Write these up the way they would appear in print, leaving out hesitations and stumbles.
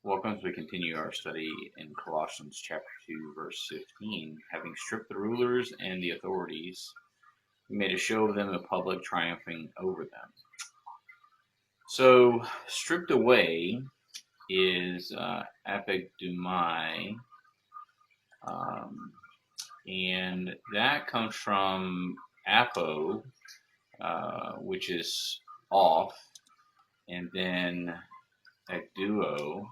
Welcome as we continue our study in Colossians chapter 2, verse 15. Having stripped the rulers and the authorities, we made a show of them in public, triumphing over them. So, stripped away is apigdomai, and that comes from apo, which is off, and then ekduo.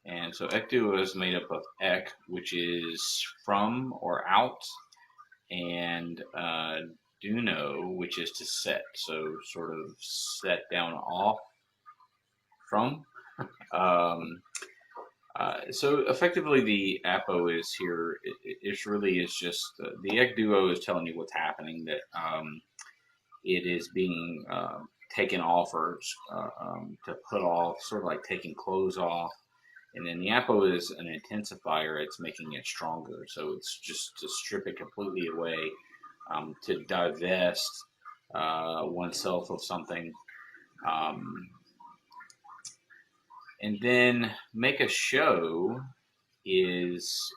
And so ekduo is made up of ek, which is from or out, and duno, which is to set. So sort of set down off from. So effectively the apo is here, it really is just, the ekduo is telling you what's happening, that it is being taken off or to put off, sort of like taking clothes off. And then the apo is an intensifier, it's making it stronger. So it's just to strip it completely away, to divest oneself of something. And then make a show is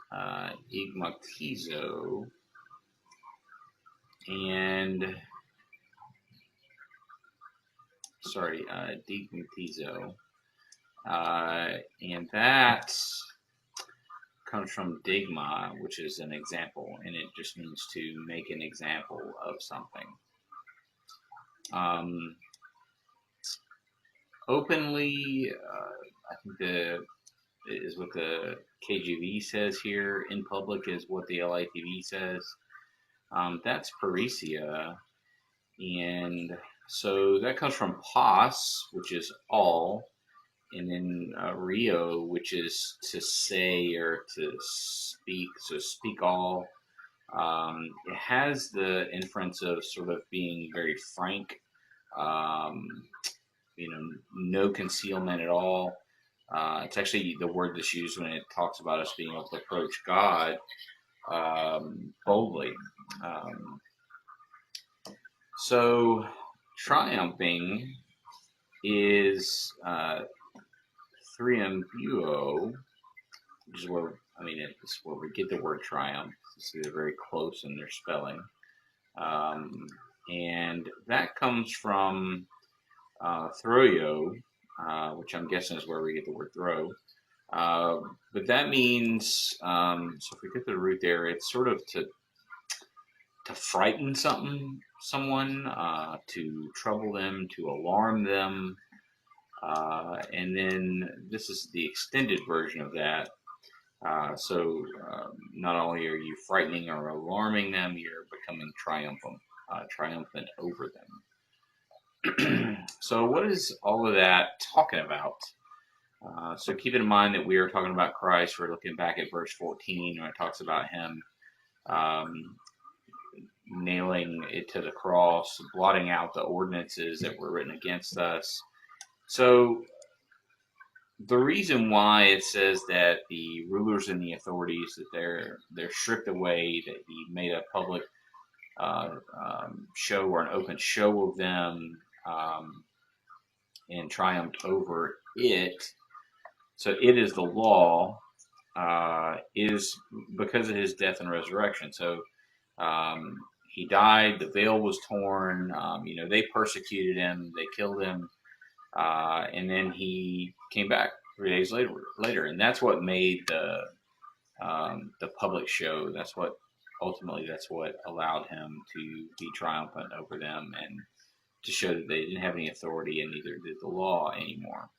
igmatizo. And digmatizo. And that comes from digma, which is an example, and it just means to make an example of something. Openly, I think is what the KJV says here. In public is what the LITV says. That's parousia, and so that comes from pas, which is all, and then Rio, which is to say or to speak, so speak all. It has the inference of sort of being very frank, no concealment at all. It's actually the word that's used when it talks about us being able to approach God boldly. So triumphing is triumbuo, which is where, it's where we get the word triumph. So they're very close in their spelling. And that comes from throyo, which I'm guessing is where we get the word throw. But that means, so if we get the root there, it's sort of to frighten someone, to trouble them, to alarm them. And then this is the extended version of that. So not only are you frightening or alarming them, you're becoming triumphant over them. So what is all of that talking about? So keep in mind that we are talking about Christ. We're looking back at verse 14 where it talks about him nailing it to the cross, blotting out the ordinances that were written against us. So the reason why it says that the rulers and the authorities, that they're stripped away, that he made a public show or an open show of them, and triumphed over it. So it is the law, is because of his death and resurrection. So he died, the veil was torn, they persecuted him, they killed him, and then he came back 3 days later, and that's what made the public show. That's what allowed him to be triumphant over them and to show that they didn't have any authority and neither did the law anymore.